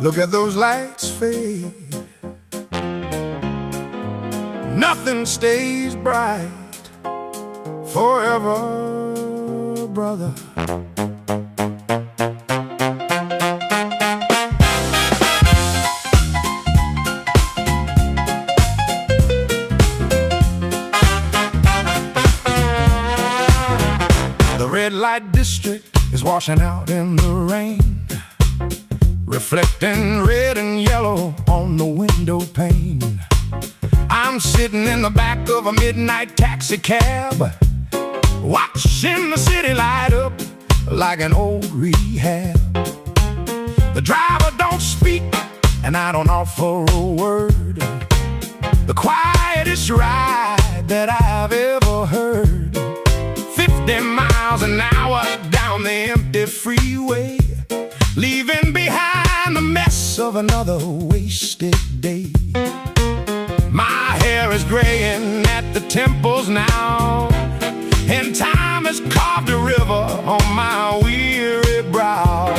Look at those lights fade. Nothing stays bright forever, brother. The red light district is washing out in the rain, reflecting red and yellow on the window pane. I'm sitting in the back of a midnight taxi cab, watching the city light up like an old rehab. The driver don't speak and I don't offer a word. The quietest ride that I've ever heard. 50 miles an hour down the empty freeway, leaving behind the mess of another wasted day. My hair is graying at the temples now, and time has carved a river on my weary brow.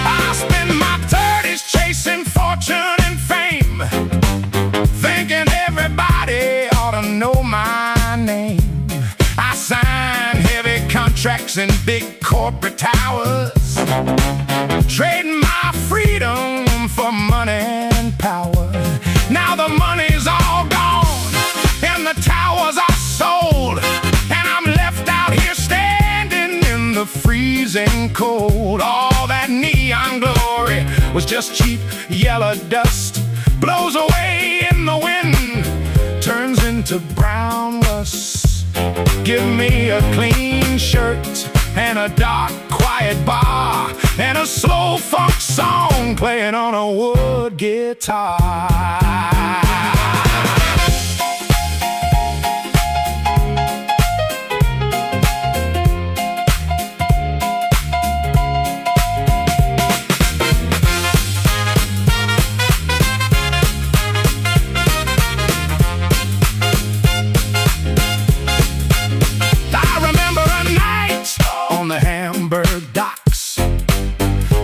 I spend my 30s chasing fortune and fame, thinking everybody ought to know my name. I sign heavy contracts in big corporate towers, trading my freedom for money and power. Now the money's all gone and the towers are sold, and I'm left out here standing in the freezing cold. All that neon glory was just cheap yellow dust, blows away in the wind, turns into brown rust. Give me a clean shirt and a dark, quiet bar, and a slow funk song playing on a wood guitar. The Hamburg docks,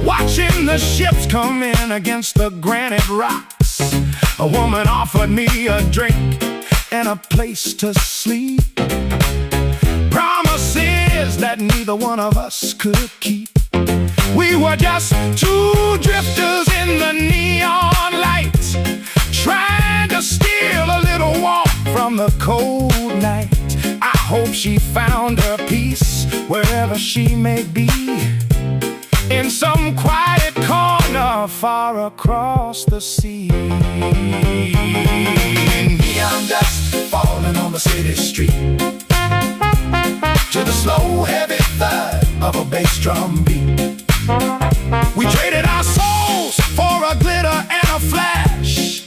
watching the ships come in against the granite rocks. A woman offered me a drink and a place to sleep, promises that neither one of us could keep. We were just two drifters in the neon light, trying to steal a little warmth from the cold night. I hope she found her peace wherever she may be, in some quiet corner far across the sea. Neon dust falling on the city street, to the slow heavy thud of a bass drum beat. We traded our souls for a glitter and a flash.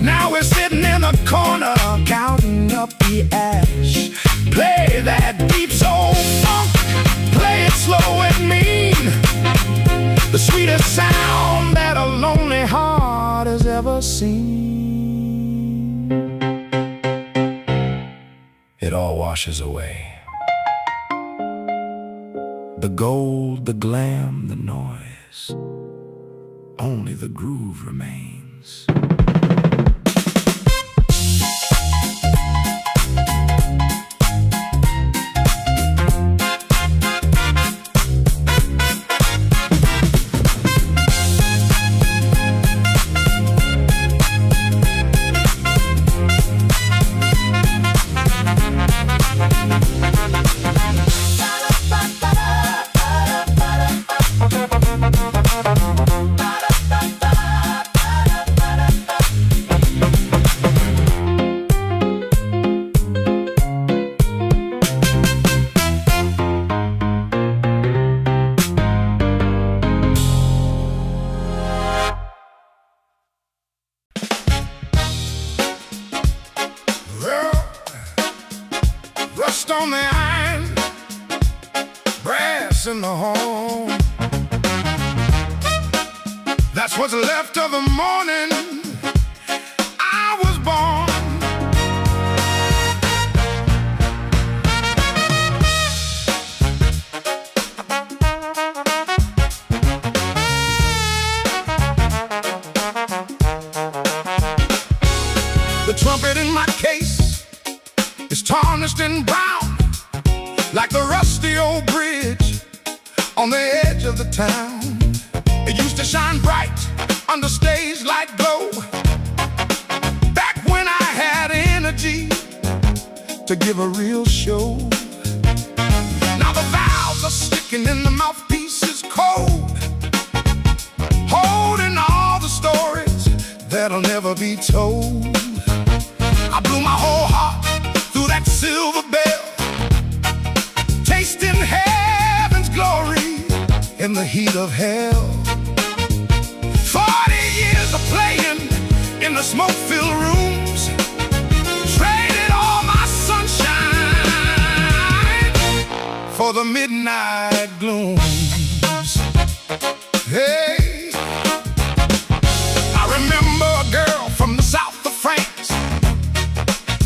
Now we're sitting in the corner counting up the ash. Play that deep soul funk, play it slow and mean, the sweetest sound that a lonely heart has ever seen. It all washes away. The gold, the glam, the noise, only the groove remains. Rust on the iron, brass in the home. That's what's left of the morning I was born. tarnished and brown, like the rusty old bridge on the edge of the town. It used to shine bright under stage light glow, back when I had energy to give a real show. Now the valves are sticking and the mouthpiece is cold, holding all the stories that'll never be told. I blew my whole heart through that silver bell, tasting heaven's glory in the heat of hell. 40 years of playing in the smoke-filled rooms, traded all my sunshine for the midnight glooms. Hey, I remember a girl from the south of France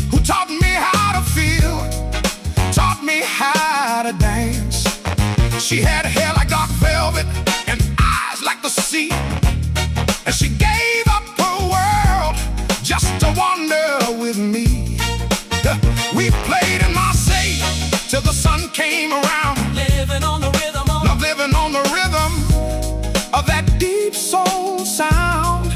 who taught me how to feel, taught me how to dance. She had hair like dark velvet and eyes like the sea, and she gave up her world just to wander with me. We played in Marseille till the sun came around, living on the rhythm, living on the rhythm of that deep soul sound.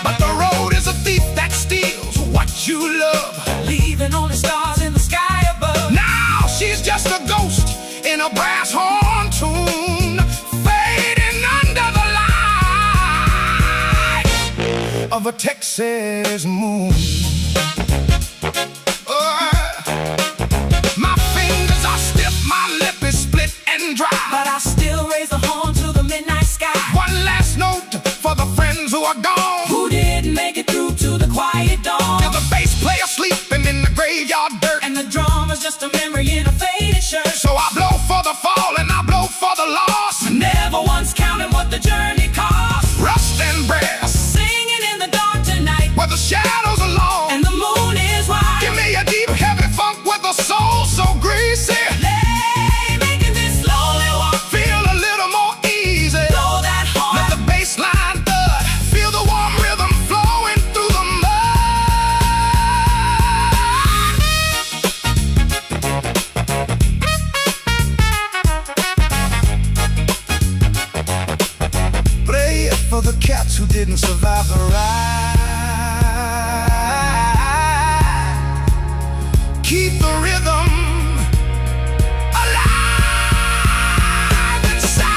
But the road is a thief that steals what you love, leaving only stars in the sky above. Now she's just a ghost in a brass horn tune, fading under the light of a Texas moon. My fingers are stiff, my lip is split and dry, but I still raise the horn to the midnight sky. One last note for the friends who are gone, who didn't make it through to the quiet dawn. Till the bass player sleeping in the graveyard dirt, and the drummer's just a memory in a faded shirt. So I blow for the fall and I blow for the loss, never once counting what the journey cost. Rust and brass, singing in the dark tonight, where the shadows are long and the moon is wide. Give me a deep heavy funk with a soul so greasy, making this slowly walk feel a little more easy. Blow that horn, let the bass line thud, feel the warm rhythm flowing through the mud. Play it for the cats who didn't survive the ride. Keep the rhythm alive inside.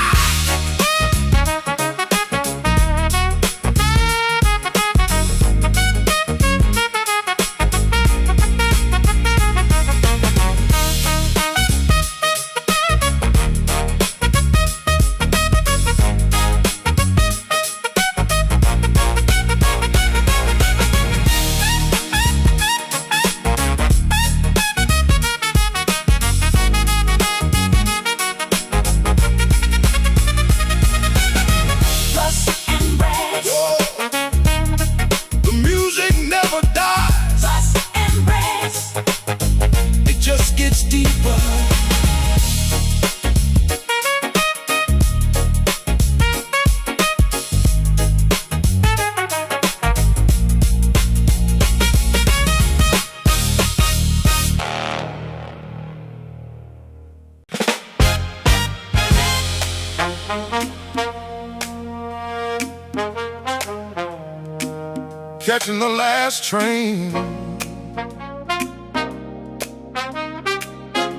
Catching the last train,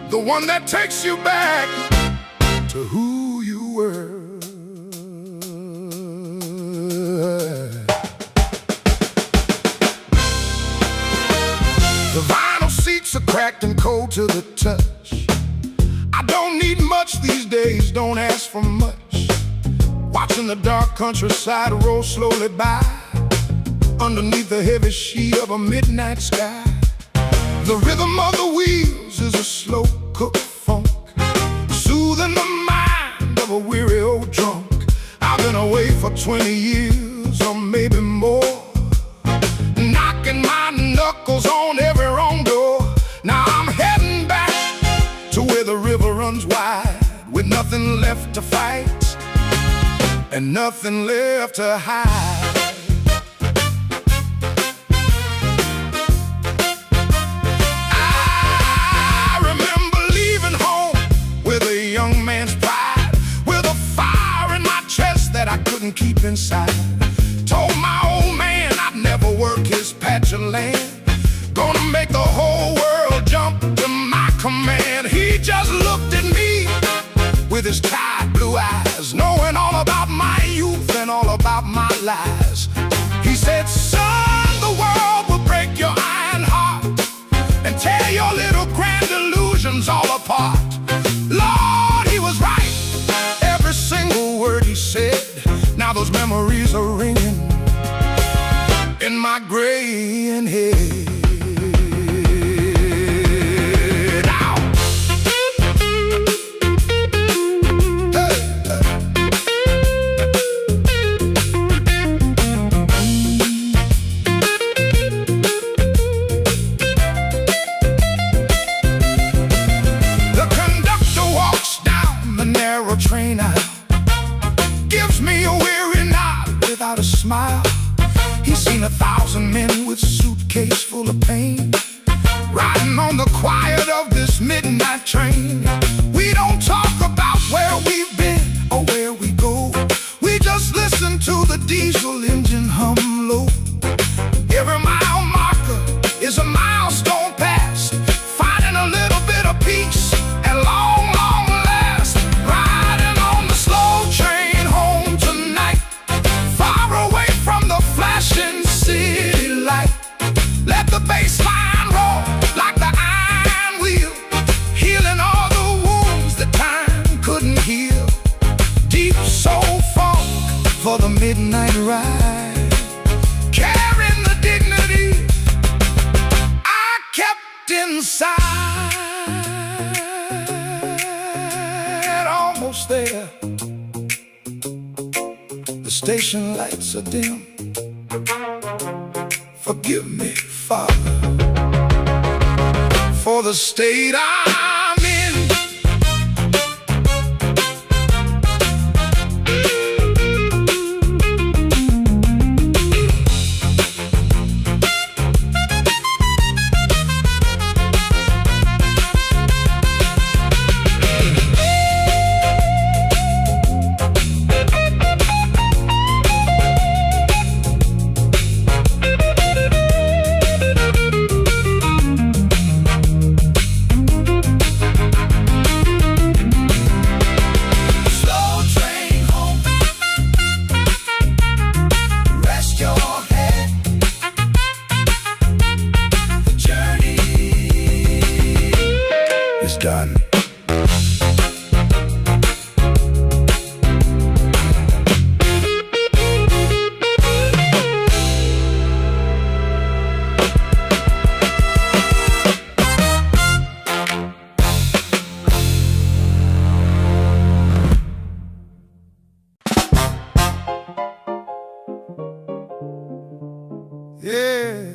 the one that takes you back to who you were. The vinyl seats are cracked and cold to the touch. I don't need much these days, don't ask for much. Watching the dark countryside roll slowly by, underneath the heavy sheet of a midnight sky. The rhythm of the wheels is a slow-cooked funk, soothing the mind of a weary old drunk. I've been away for 20 years or maybe more, knocking my knuckles on every wrong door. Now I'm heading back to where the river runs wide, with nothing left to fight and nothing left to hide. couldn't keep inside. Told my old man I'd never work his patch of land. Gonna make the whole world jump to my command. He just looked at me with his tired blue eyes, knowing all about my youth and all about my lies. He said, son, the world will break your iron heart and tear your little grand illusions all apart. Lord, he was right, every single word he said. Now those memories are ringing in my graying head. Train out, gives me a weary nod without a smile. He's seen 1,000 men with suitcase full of pain, riding on the quiet of this midnight train. We don't talk about where we've been or where we go. We just listen to the diesel engine hum low. Every mile marker is a milestone past, finding a little bit of peace at long last. Riding on the slow train home tonight, far away from the flashing city light. Let the bass line roll like the iron wheel, healing all the wounds that time couldn't heal. Deep soul funk for the midnight ride, carrying the dignity I kept inside. Almost there, the station lights are dim. Forgive me, Father, for the state I'm in. Done. Yeah.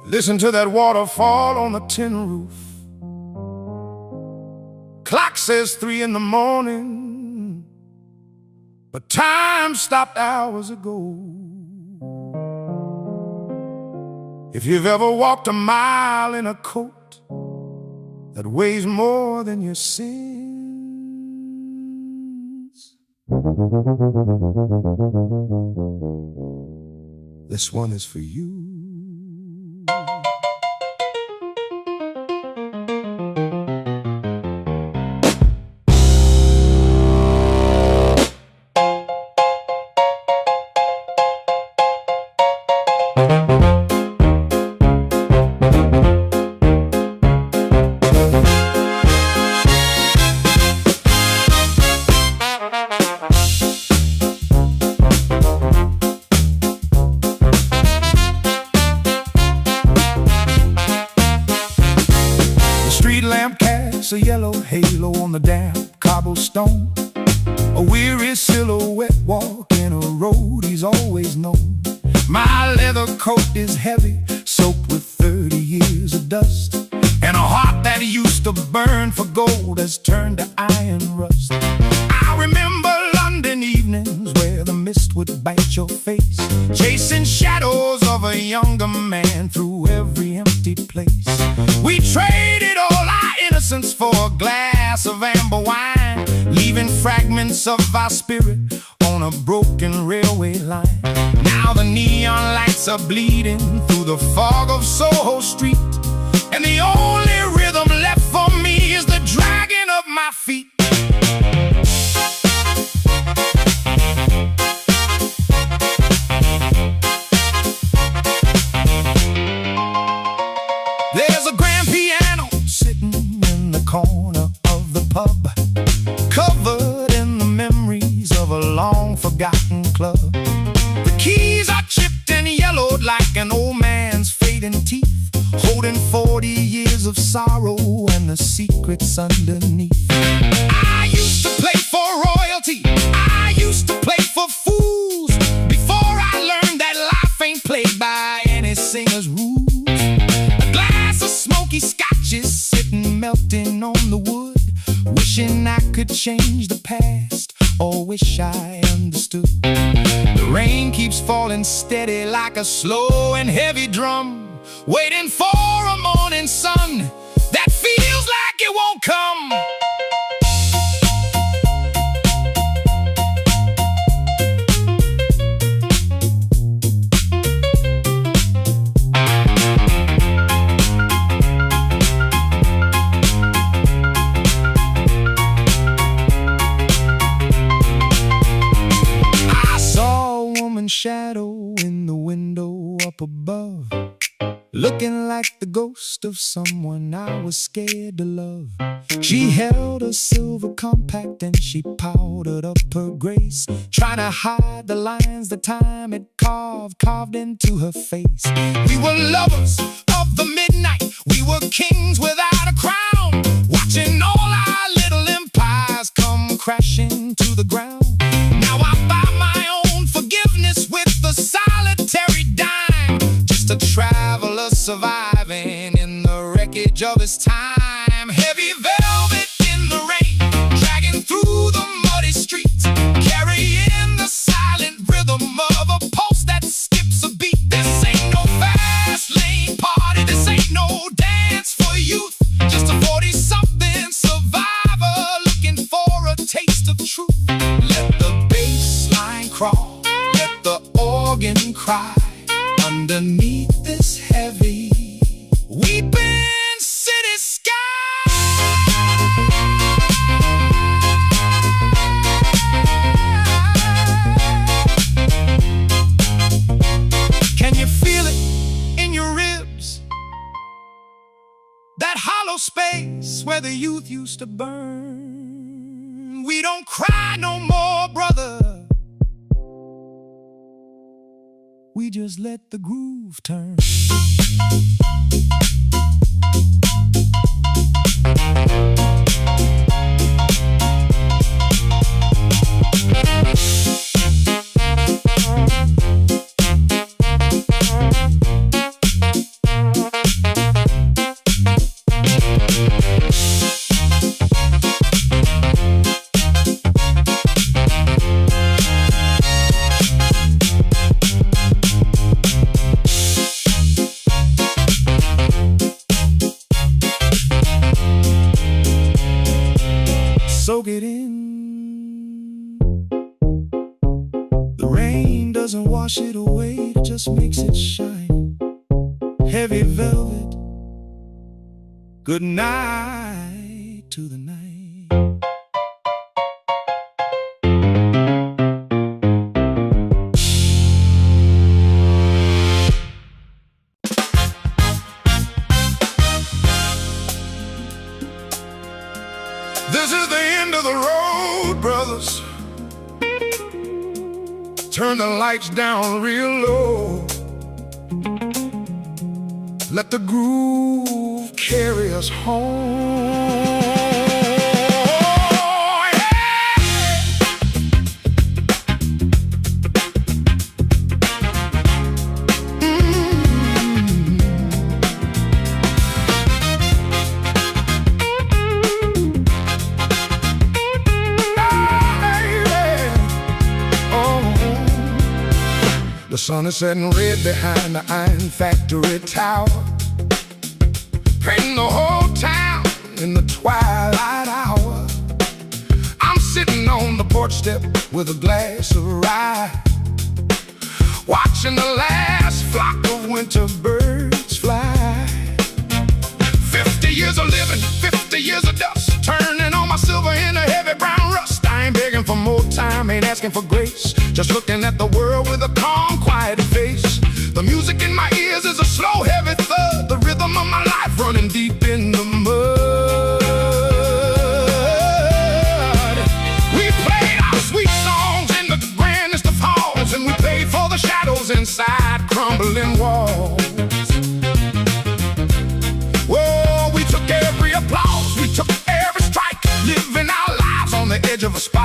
Listen to that waterfall on the tin roof. Clock says 3 in the morning, but time stopped hours ago. If you've ever walked a mile in a coat that weighs more than your sins, this one is for you. Lamp casts a yellow halo on the damp cobblestone, a weary silhouette walking a road he's always known. My leather coat is heavy, soaked with 30 years of dust, and a heart that used to burn for gold has turned to iron rust. I remember London evenings where the mist would bite your face, chasing shadows of a younger man through every empty place. We traded all our innocence for a glass of amber wine, leaving beats of our spirit on a broken railway line. Now the neon lights are bleeding through the fog of Soho Street, and the only rhythm left for me is the dragging of my feet. There's a grand piano sitting in the corner of the pub, covered in the memories of a long-forgotten club. The keys are chipped and yellowed like an old man's fading teeth, holding 40 years of sorrow and the secrets underneath. I used to play for royalty, I used to play for fools, before I learned that life ain't played by any singer's rules. A glass of smoky scotches sitting melting on the wood, wishing I could change the past or wish I understood. The rain keeps falling steady like a slow and heavy drum, waiting for a morning sun that feels like it won't come. Shadow in the window up above, looking like the ghost of someone I was scared to love. She held a silver compact and she powdered up her grace, trying to hide the lines the time had carved into her face. We were lovers of the midnight, we were kings without a crown, watching all our little empires come crashing to the ground. Now I buy my own forgiveness with the solitary dime, just a traveler surviving in the wreckage of his time. Heavy velvet in the rain, dragging through the muddy streets, carrying the silent rhythm of a pulse that skips a beat. This ain't no fast lane party, this ain't no dance for youth, just a 40-something survivor looking for a taste of truth. Let the bass line crawl, let the organ cry, underneath this heavy weeping city sky. Can you feel it in your ribs? That hollow space where the youth used to burn. We don't cry no more, brother, we just let the groove turn. Soak it in. The rain doesn't wash it away, it just makes it shine. Heavy velvet, good night to the night. This is the end of the road, brothers. Turn the lights down real low. Let the groove carry us home. The sun is setting red behind the iron factory tower, painting the whole town in the twilight hour. I'm sitting sitting on the porch step with a glass of rye, watching the last flock of winter birds fly. 50 years of living, 50 years of dust, turning all my silver into heavy brown rust. I ain't begging for more time, ain't asking for grace, just looking at the world with a calm, quiet face. The music in my ears is a slow, heavy thud, the rhythm of my life running deep in the mud. We played our sweet songs in the grandest of halls, and we paid for the shadows inside crumbling walls. Whoa, we took every applause, we took every strike, living our lives on the edge of a spike.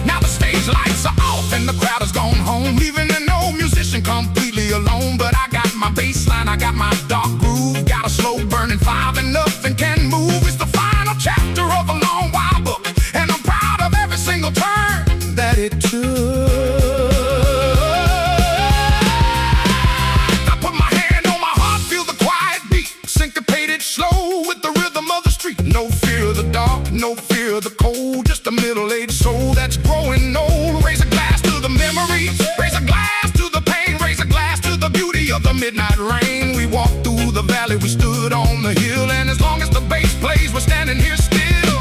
Now the stage lights are off and the crowd has gone home, leaving an old musician completely alone. But I got my bass line, I got my dark groove, got a slow burning five and nothing can move. It's the final chapter of a long wild book, and I'm proud of every single turn that it took. I put my hand on my heart, feel the quiet beat, syncopated slow with the rhythm of the street. No fear of the dark, no fear of the cold, just a middle-aged soul that's growing old. Raise a glass to the memories, raise a glass to the pain, raise a glass to the beauty of the midnight rain. We walked through the valley, we stood on the hill, and as long as the bass plays, we're standing here still.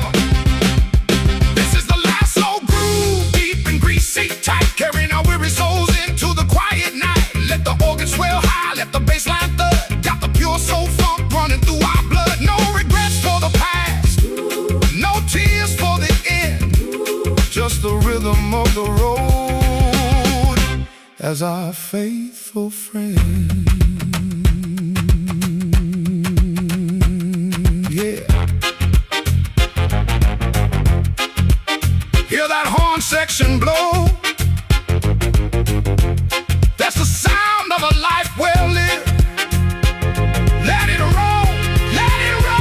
This is the last slow groove, deep and greasy tight, carrying our weary souls into the quiet night. Let the organ swell high, let the bass line thud, got the pure soul funk running through our blood. No regrets for the past, no tears for the end, just the rhythm of the road as our faithful friend. Yeah. Hear that horn section blow? That's the sound of a life well lived. Let it roll, let it roll.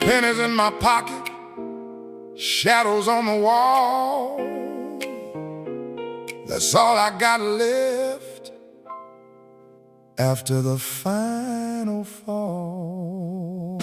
Pennies in my pocket, shadows on the wall. That's all I got left after the final fall.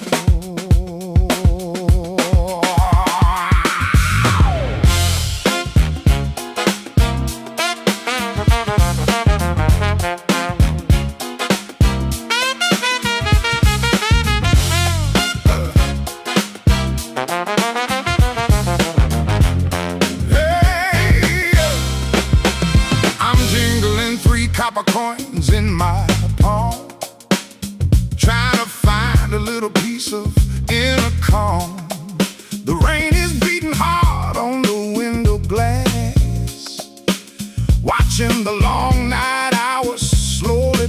Copper coins in my palm, trying to find a little piece of inner calm. The rain is beating hard on the window glass, watching the long night hours slowly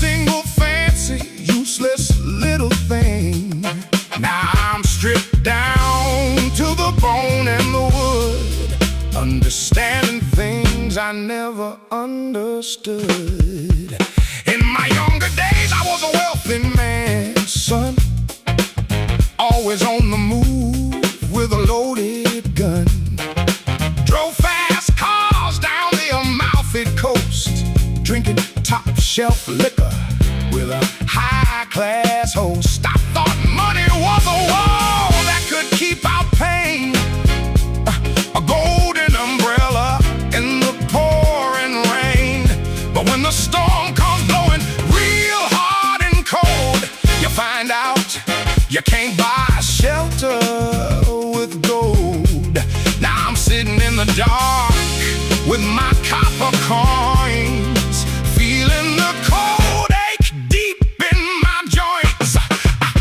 single fancy, useless little thing. Now I'm stripped down to the bone and the wood, understanding things I never understood. In my younger days, I was a wealthy man's son, always on the move with a loaded gun. Drove fast cars down the Amalfi Coast, drinking top shelf liquor with a high-class host. I thought money was a wall that could keep out pain, a golden umbrella in the pouring rain. But when the storm comes blowing real hard and cold, you find out you can't buy shelter with gold. Now I'm sitting in the dark with my copper coins, feeling the cold ache deep in my joints.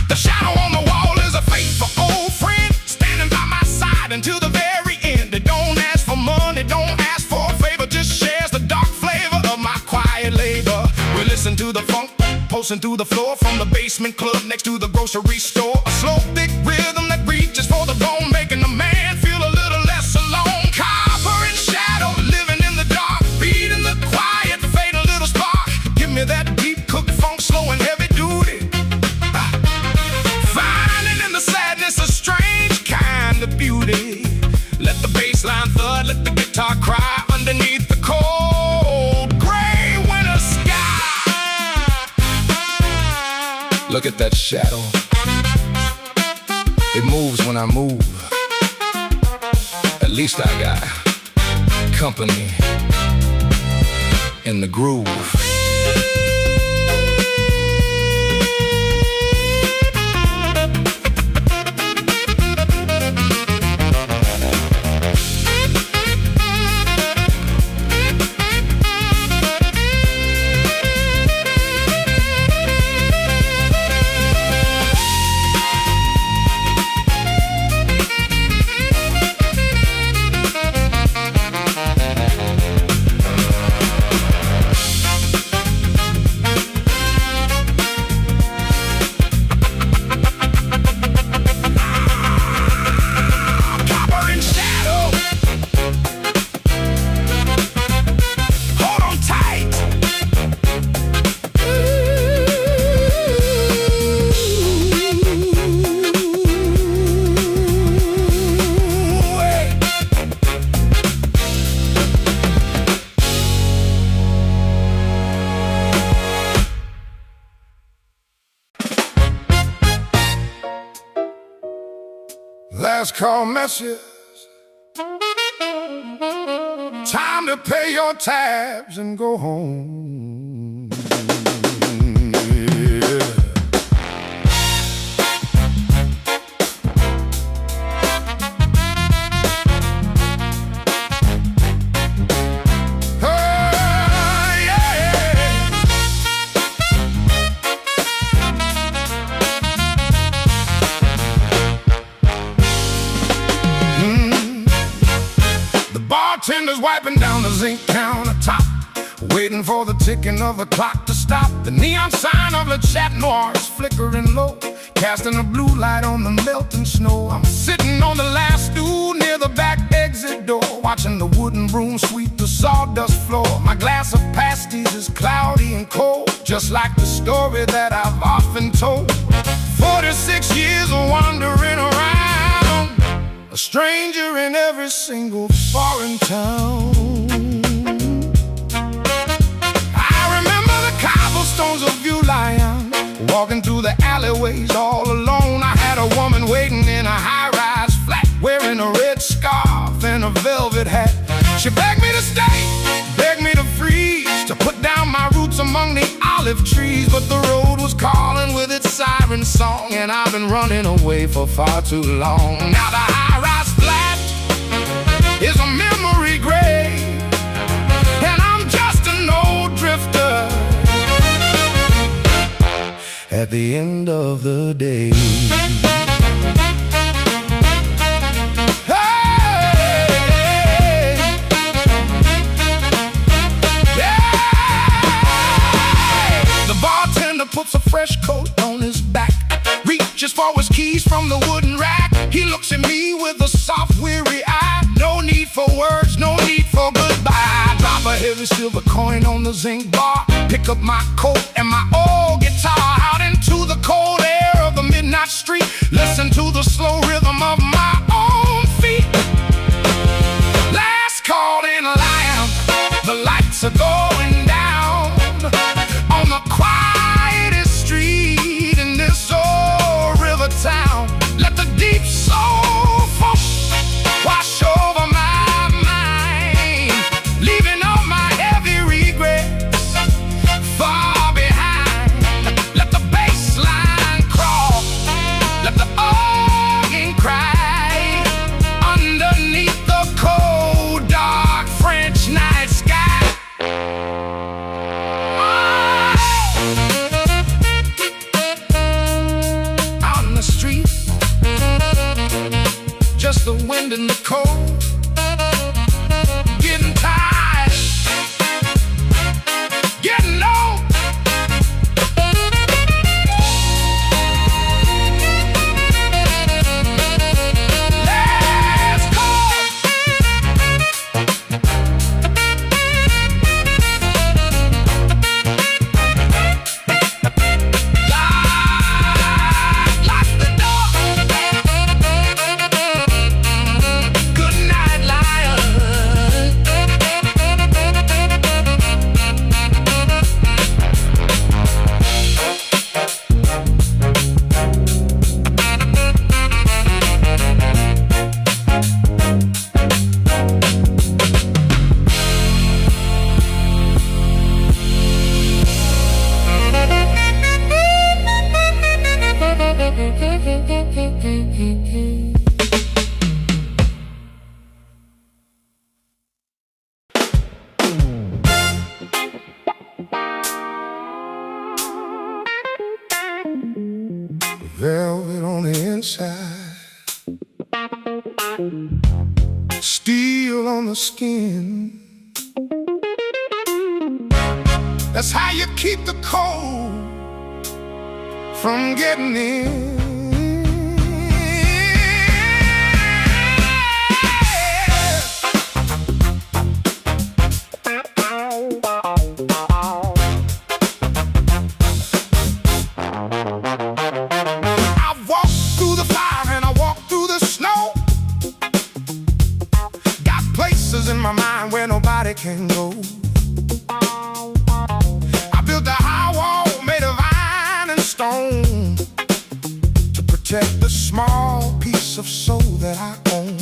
The shadow on the wall is a faithful old friend, standing by my side until the very end. It don't ask for money, don't ask for a favor, just shares the dark flavor of my quiet labor. We listen to the funk pulsing through the floor from the basement club next to the grocery store. A slow, thick rhythm that reaches for the bone, making the man feel a little less alone. Copper and shadow, living in the dark, beating the quiet, fade a little spark. Give me that deep cooked funk, slow and heavy duty. Finding in the sadness a strange kind of beauty. Let the bass line thud, let the guitar cry underneath the cold gray winter sky. Look at that shadow. It moves when I move. At least I got company in the groove. Last call message. Time to pay your tabs and go home. Yeah. Bartender's wiping down the zinc countertop, waiting for the ticking of the clock to stop. The neon sign of the Chat Noir is flickering low, casting a blue light on the melting snow. I'm sitting on the last stool near the back exit door, watching the wooden broom sweep the sawdust floor. My glass of pasties is cloudy and cold, just like the story that I've often told. 46 years of wandering around, a stranger in every single foreign town. I remember the cobblestones of Dixieland, walking through the alleyways all alone. I had a woman waiting in a high-rise flat, wearing a red scarf and a velvet hat. She begged me to stay, begged me to freeze, to put down my roots among the olive trees. But the road was calling with its siren song, and I've been running away for far too long. Now the high-rise flat is a memory grave, and I'm just an old drifter at the end of the day. The puts a fresh coat on his back, reaches for his keys from the wooden rack. He looks at me with a soft, weary eye. No need for words, no need for goodbye. Drop a heavy silver coin on the zinc bar, pick up my coat and my old guitar, out into the cold air of the midnight street. Listen to the slow rhythm of my own feet. Last call in line, the lights are going down on the quietest street in this old river town. Let the deep soul funk wash over my mind, leaving all my heavy regrets far behind. Let the bass line crawl, let the organ cry underneath the cold, dark French night sky. Out in the street, just the wind and the cold, getting tired, getting old. Let's go. Lock the door. Good night, liar. Velvet on the inside, steel on the skin. That's how you keep the cold from getting in. In my mind where nobody can go. I built a high wall made of iron and stone to protect the small piece of soul that I own.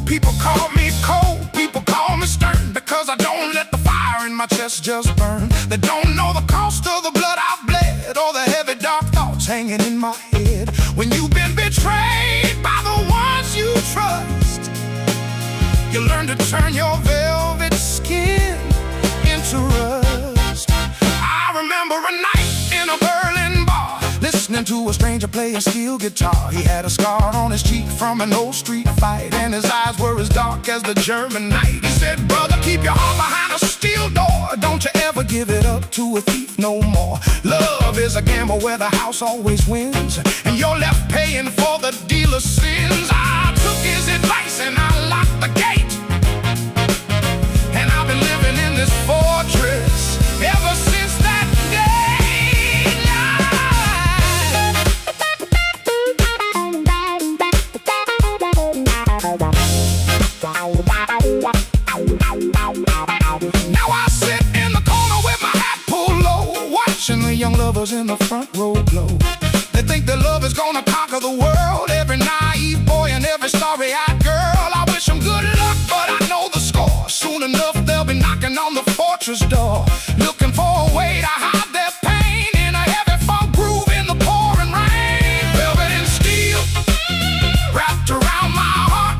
People call me cold, people call me stern, because I don't let the fire in my chest just burn. They don't know the cost of the blood I've bled, or the heavy dark thoughts hanging in my head. When you've been betrayed by the ones you trust, you learn to turn your velvet skin into rust. I remember a night in a Berlin bar, listening to a stranger play a steel guitar. He had a scar on his cheek from an old street fight, and his eyes were as dark as the German night. He said, brother, keep your heart behind a steel door. Don't you ever give it up to a thief no more. Love is a gamble where the house always wins, and you're left paying for the dealer's sins. I took his advice and I locked the gate, and I've been living in this fortress ever since that day. Now I sit in the corner with my hat pulled low, watching the young lovers in the front row glow. They think their love is gonna conquer the world, every naive boy and every starry-eyed girl. I wish them good luck, but I know the score. Soon enough they'll be knocking on the fortress door, looking for a way to hide their pain in a heavy funk groove in the pouring rain. Velvet and steel wrapped around my heart,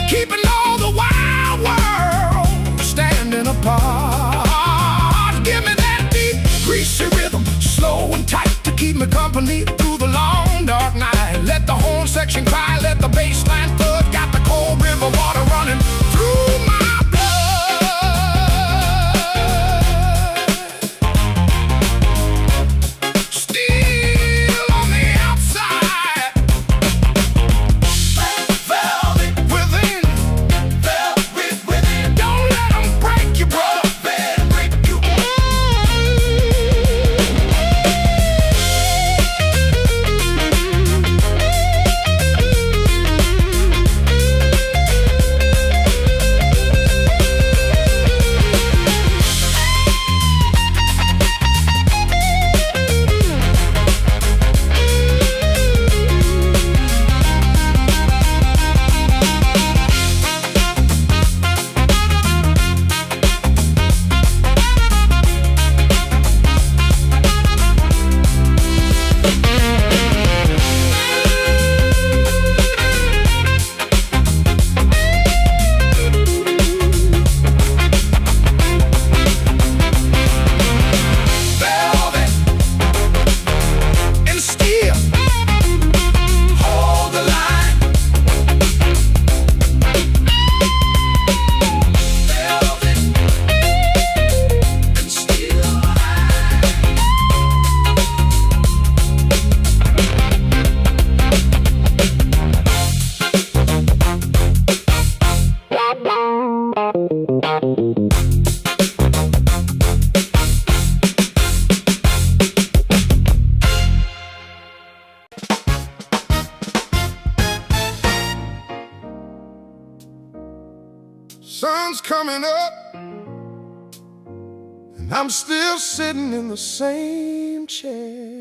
keeping all the wild world standing apart. Give me that deep, greasy rhythm, slow and tight, to keep me company through the long dark night. Let the horn section cry, let the bass line thud, got the cold river water running through my blood. I'm still sitting in the same chair.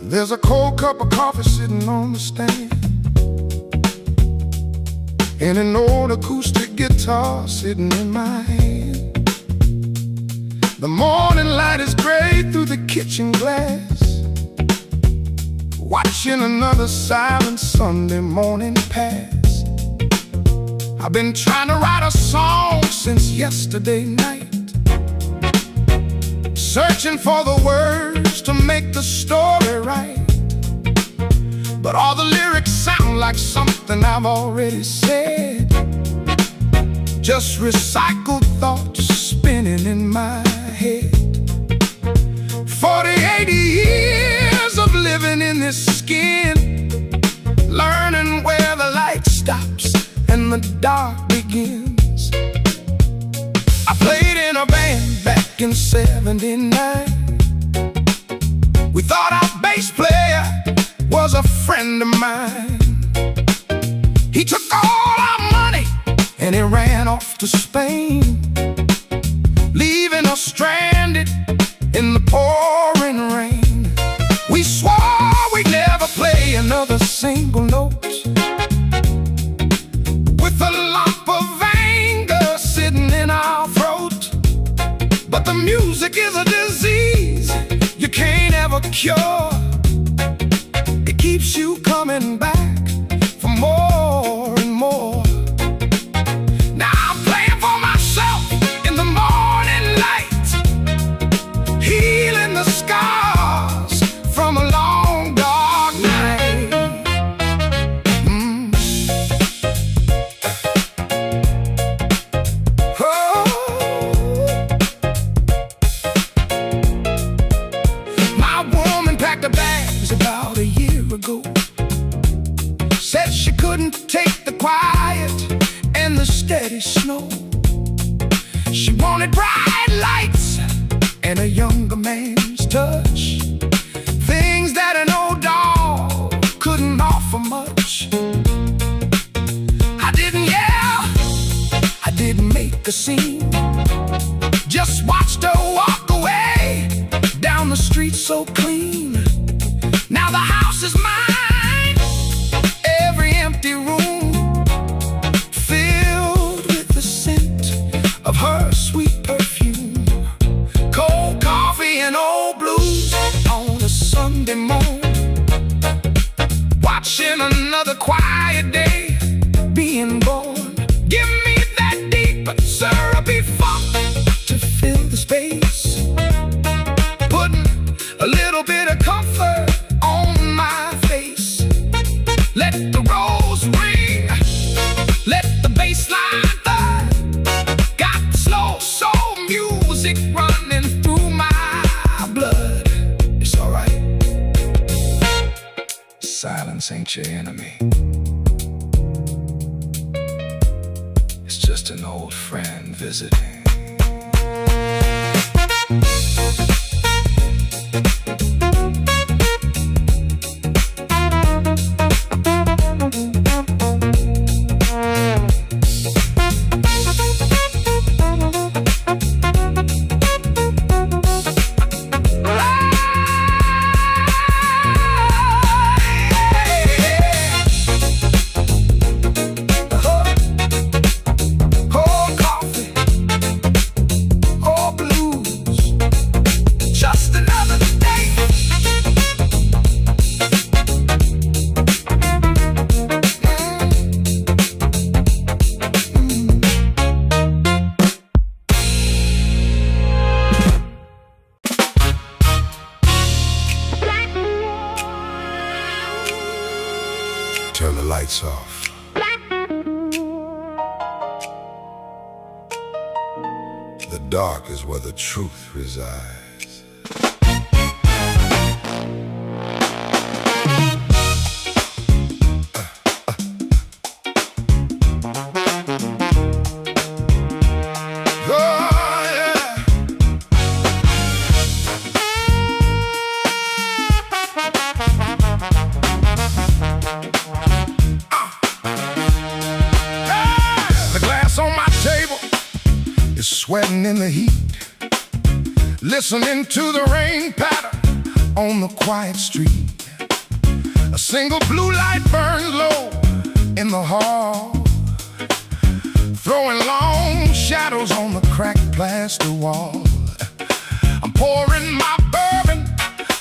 There's a cold cup of coffee sitting on the stand, and an old acoustic guitar sitting in my hand. The morning light is gray through the kitchen glass, watching another silent Sunday morning pass. I've been trying to write a song since yesterday night, searching for the words to make the story right. But all the lyrics sound like something I've already said, just recycled thoughts spinning in my head. 48 years of living in this skin, learning where the light stops and the dark begins. I played in a band back in '79. We thought our bass player was a friend of mine. He took all our money and he ran off to Spain, leaving us stranded in the pouring rain. We swore we'd never play another single note, with a lump of anger sitting in our throat. But the music is a disease you can't ever cure. It keeps you coming back for more and more. Now I'm playing for myself in the morning light, healing the scars from a long dark night. My woman packed her bags about a year ago, said she couldn't take the quiet and the steady snow. She wanted bright lights and a younger man's touch, things that an old dog couldn't offer much. I didn't yell, I didn't make a scene, just watched her walk away down the street so clean. Now the house is mine, every empty room filled with the scent of her sweet perfume. Cold coffee and old blues on a Sunday morning, watching another quiet day being born. Give me that deep syrupy funk to fill the space, putting a little bit of comfort on my face. Let the rose ring, let the bass line thud, got the slow soul music running through my blood. It's alright, silence ain't your enemy, it's just an old friend visiting. Turn the lights off. The dark is where the truth resides. in the heat, listening to the rain patter on the quiet street. A single blue light burns low in the hall, throwing long shadows on the cracked plaster wall. I'm pouring my bourbon,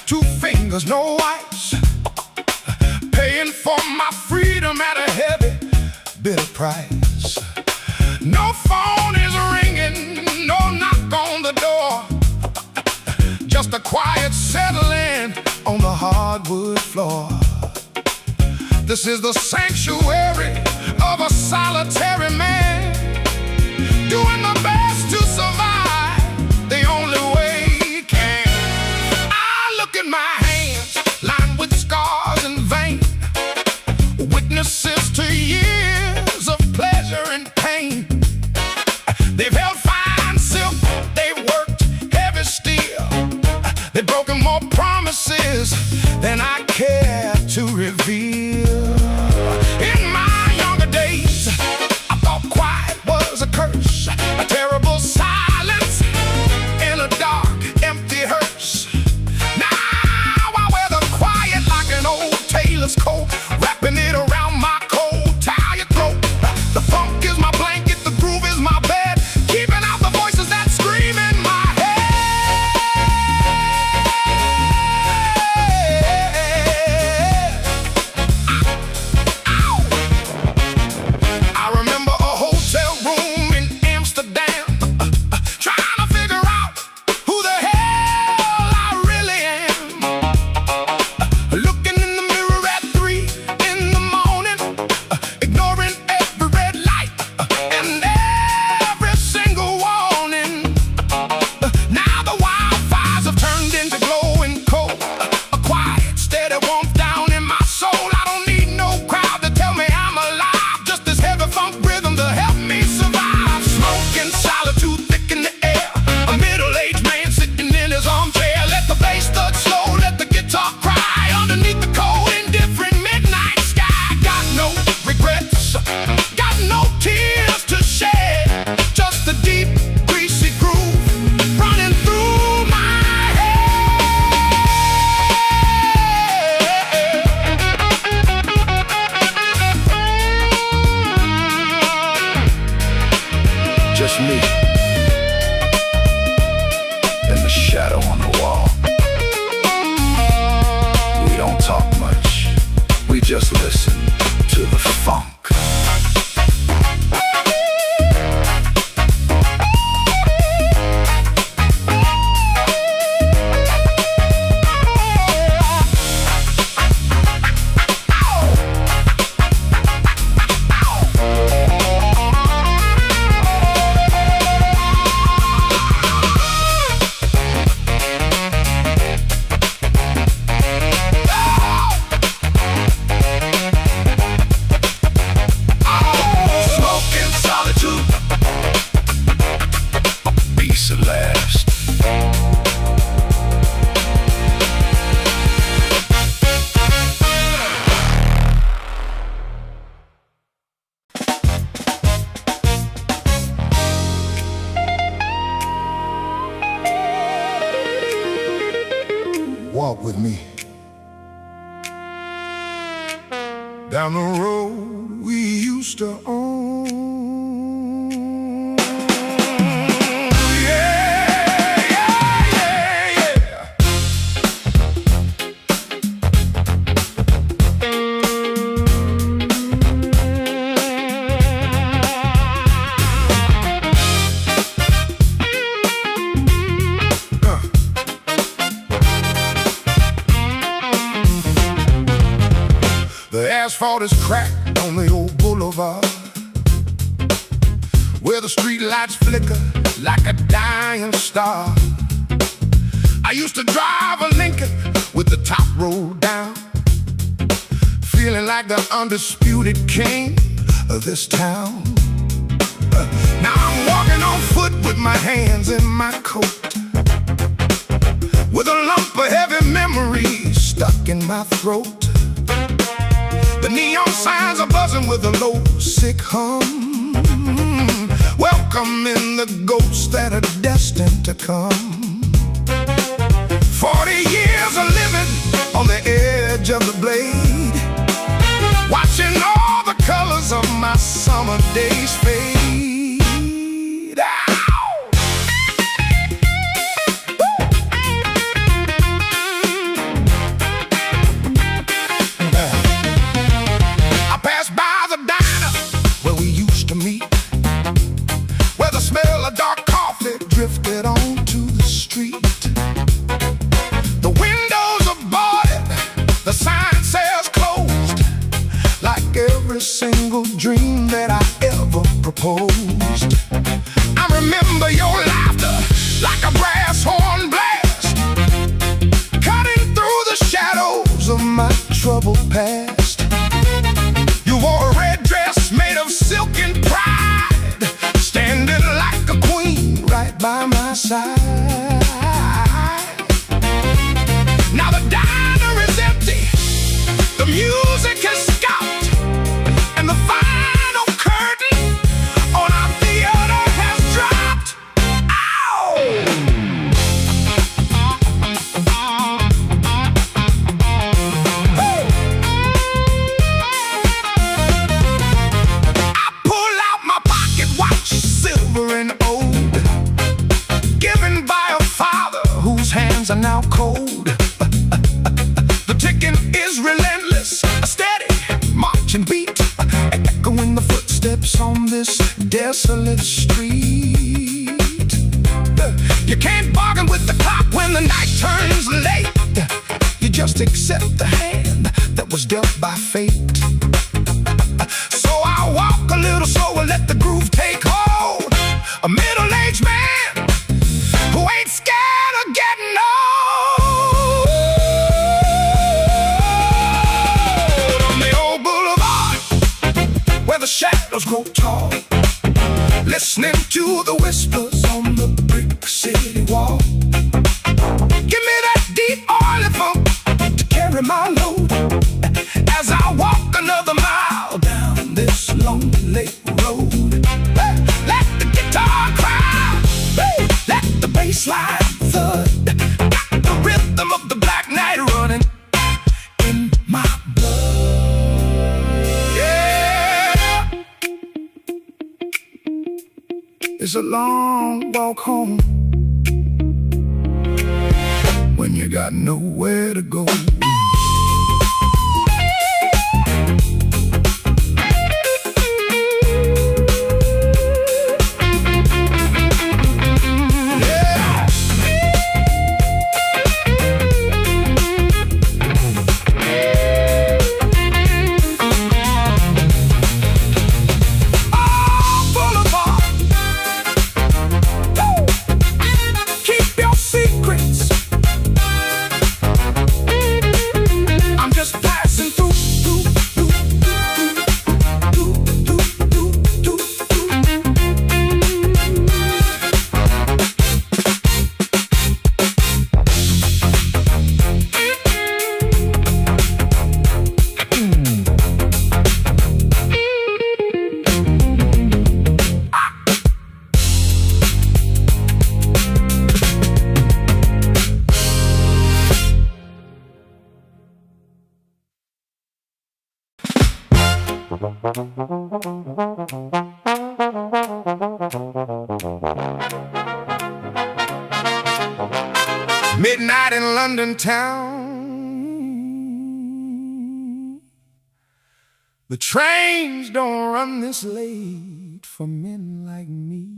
2 fingers, no ice, paying for my freedom at a heavy, bitter price. No phone is ringing, no knock on the door, just a quiet settling on the hardwood floor. This is the sanctuary of a solitary man, doing the best to survive the only way he can. I look at my hands, lined with scars and vein, witnesses to years of pleasure and pain. They've held fine silk, they've worked heavy steel, they've broken more promises than I care to reveal. In my younger days, I thought quiet was a curse, a terrible silence in a dark, empty hearse. Now I wear the quiet like an old tailor's coat, wrapping it around my cold, tired throat. The funk is my blanket, the groove is my bed, keeping out the voices that scream in my head. I remember a hotel room in Amsterdam, trying to figure out who the hell I really am. Looking in the mirror at 3 in the morning, ignoring every red light and every single warning. Now the wildfires have turned into glowing coal, a quiet, steady warmth down in my soul. I don't need no crowd to tell me I'm alive, just this heavy funk rhythm to help me survive. Smoke and solitude thick in the air, a middle-aged man sitting in his armchair. Let the bass thud slow, let the guitar cry underneath the cold, indifferent midnight sky. Got no regrets, got no tears to shed, just a deep, greasy groove running through my head. Just me and the shadow on the wall. We don't talk much, we just listen to the funk. Smoking solitude, peace at last. Walk with me down the road we used to own. Yeah, yeah, yeah, yeah. The asphalt is cracked on the old boulevard, where the street lights flicker like a dying star. I used to drive a Lincoln with the top rolled down, feeling like the undisputed king of this town. Now I'm walking on foot with my hands in my coat, with a lump of heavy memories stuck in my throat. The neon signs are buzzing with a low, sick hum. Welcome welcoming the ghosts that are destined to come. 40 years of living on the edge of the blade, watching all the colors of my summer days fade out. I passed by the diner where we used to meet, where the smell of dark coffee drifted onto the street. The windows are boarded, the sign says closed, like every single dream that I ever proposed. I remember your laughter like a brass horn blast, cutting through the shadows of my troubled past. You wore a red dress made of silk and pride, standing like a queen right by my side. Now the diner is empty, the music has stopped, and the final curtain on our theater has dropped. Ow! I pull out my pocket watch, silver and old, given by a father whose hands are now cold. The ticking is relentless, a steady marching beat, echoing the footsteps on this desolate street. You can't bargain with the clock when the night turns late. You just accept the hand that was dealt by fate. So I walk a little slower, let the groove take hold. A middle-aged man who ain't scared of getting old. On the old boulevard where the shadows grow tall, listening to the whispers on the brick city wall. Give me that deep oily funk to carry my load as I walk another mile down this lonely road. Let the guitar cry, let the bass line thud, got the rhythm of the black night running in my blood. Yeah, it's a long walk home when you got nowhere to go. Midnight in London town, the trains don't run this late for men like me.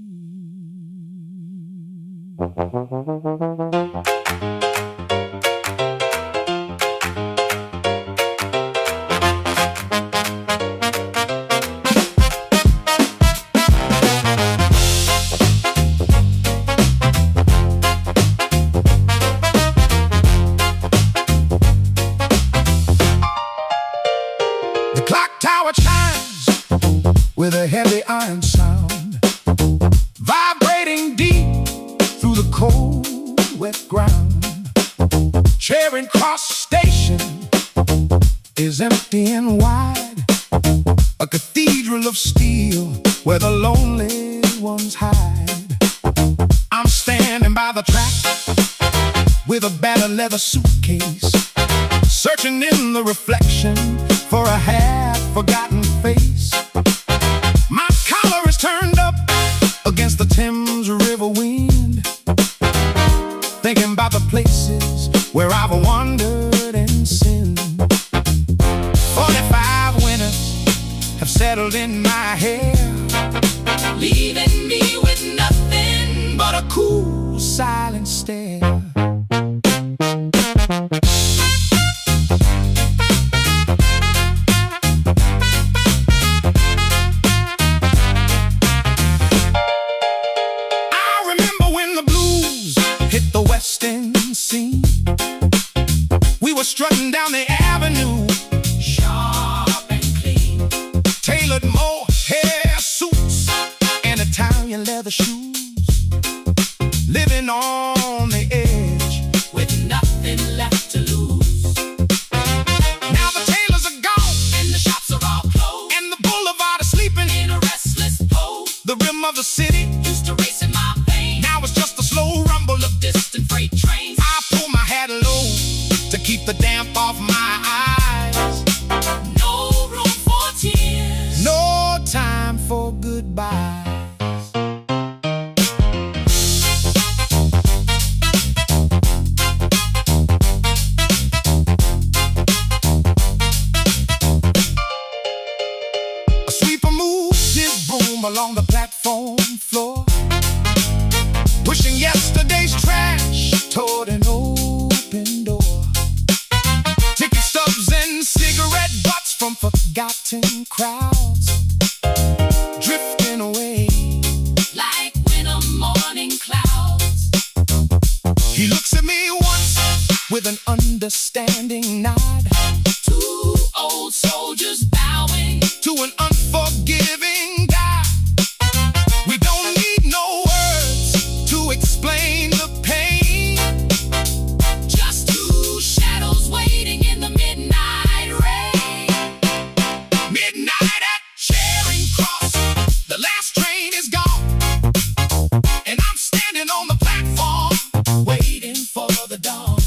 With a heavy iron sound, vibrating deep through the cold, wet ground. Charing Cross Station is empty and wide, a cathedral of steel where the lonely ones hide. I'm standing by the track with a battered leather suitcase, searching in the reflection for a half-forgotten face. My collar is turned up against the Thames River wind, thinking about the places where I've wandered and sinned. 45 winters have settled in my hair, leaving me with nothing but a cool, silent stare. I remember when the blues hit the West End scene. We were strutting down the avenue, sharp and clean, tailored mohair suits and Italian leather shoes, living on the edge with nothing left to lose. Now the tailors are gone and the shops are all closed, and the boulevard is sleeping in a restless pose. The rim of the city used to race in my veins, now it's just a slow rumble of distant freight trains. I pull my hat low to keep the damp off my eyes. No room for tears, no time for goodbyes. A sweeper moves his broom along the platform floor, pushing yesterday's trash toward an open door. Ticket stubs and cigarette butts from forgotten crowds, drifting away like winter morning clouds. He looks at me once with an understanding nod, two old soldiers bowing to an unforgiving God. We don't need no words to explain the pain, just two shadows waiting in the midnight rain. Midnight at Charing Cross, the last train is gone, and I'm standing on the platform waiting for the dawn.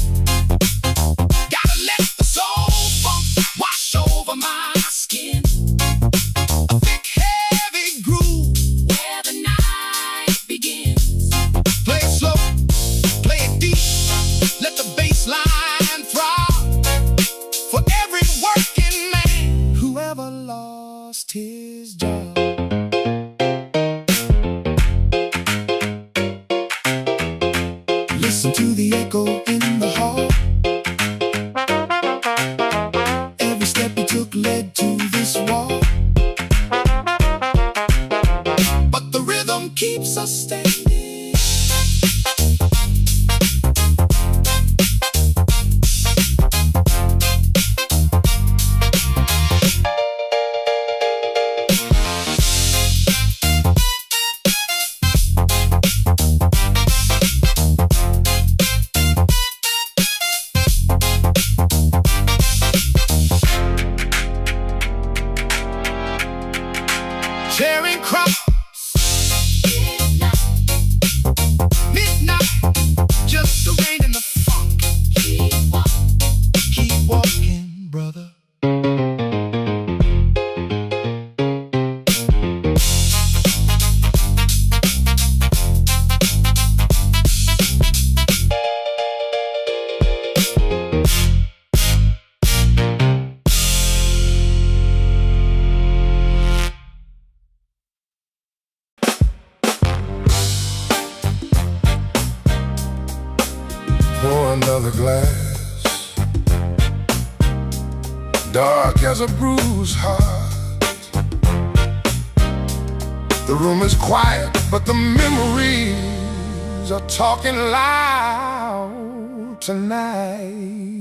Gotta let the soul funk wash over my skin, a thick heavy groove where the night begins. Play it slow, play it deep, let the bass line throb, for every working man who ever lost his job. Listen to the echo in the hall. Every step he took led to this wall, but the rhythm keeps us standing. Charing Cross, midnight, just the rain and the funk. Keep walking, brother. Pour another glass, dark as a bruised heart. The room is quiet, but the memories are talking loud tonight.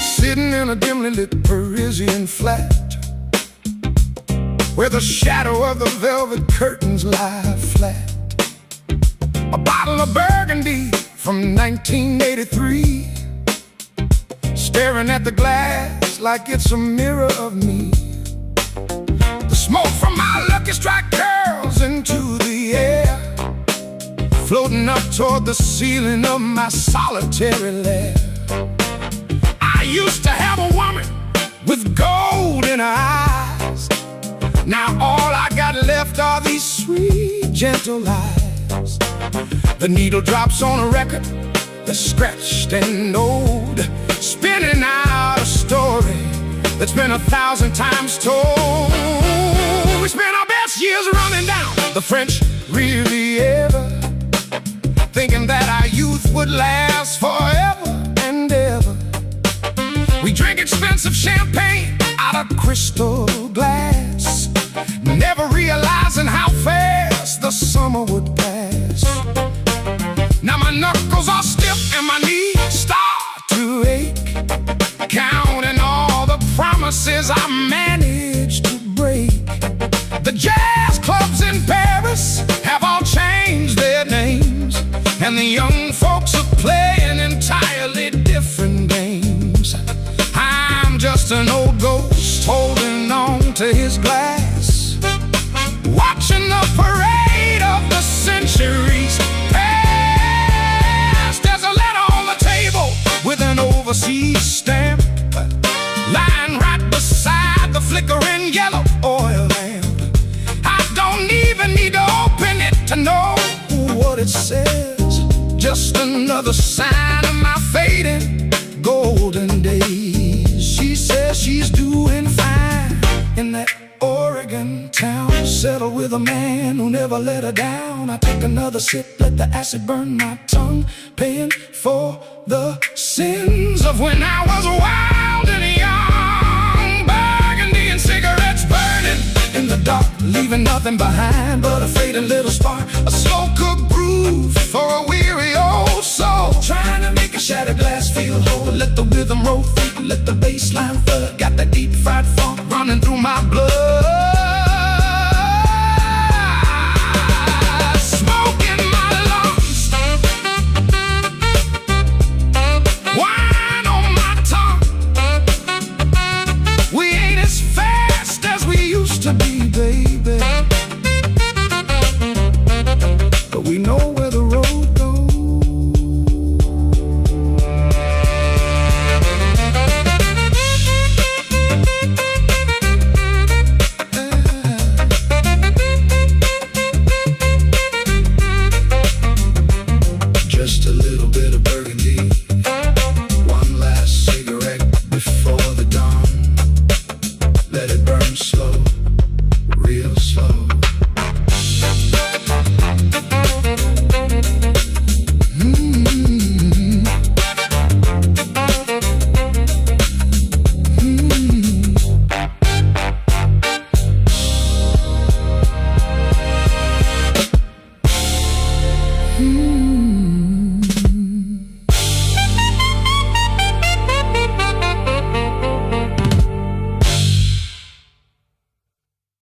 Sitting in a dimly lit Parisian flat, where the shadow of the velvet curtains lie flat. A bottle bottle of Burgundy from 1983, staring at the glass like it's a mirror of me. The smoke from my Lucky Strike curls into the air, floating up toward the ceiling of my solitary lair. I used to have a woman with gold in her eyes. Now all I got left are these sweet, gentle lies. The needle drops on a record that's scratched and old, spinning out a story that's been 1,000 times told. We spent our best years running down the French Riviera, thinking that our youth would last forever and ever. We drank expensive champagne out of crystal glass, never realizing how fast the summer would pass. Now my knuckles are stiff and my knees start to ache, counting all the promises I managed to break. The jazz clubs in Paris have all changed their names, and the young folks are playing entirely different games. I'm just an old ghost holding on to his glass, watching the parade of the centuries past. There's a letter on the table with an overseas stamp, lying right beside the flickering yellow oil lamp. I don't even need to open it to know what it says, just another sign of my fading golden days. She says she's doing fine in that Oregon town, settled with a man who never let her down. I take another sip, let the acid burn my tongue, paying for the sins of when I was wild and young. Burgundy and cigarettes burning in the dark, leaving nothing behind but a fading little spark, a slow-cooked groove for a weary old soul, trying to make a shattered glass feel whole. Let the rhythm roll through, let the bass line thud, got that deep fried funk running through my blood. Smoke in my lungs, wine on my tongue. We ain't as fast as we used to be.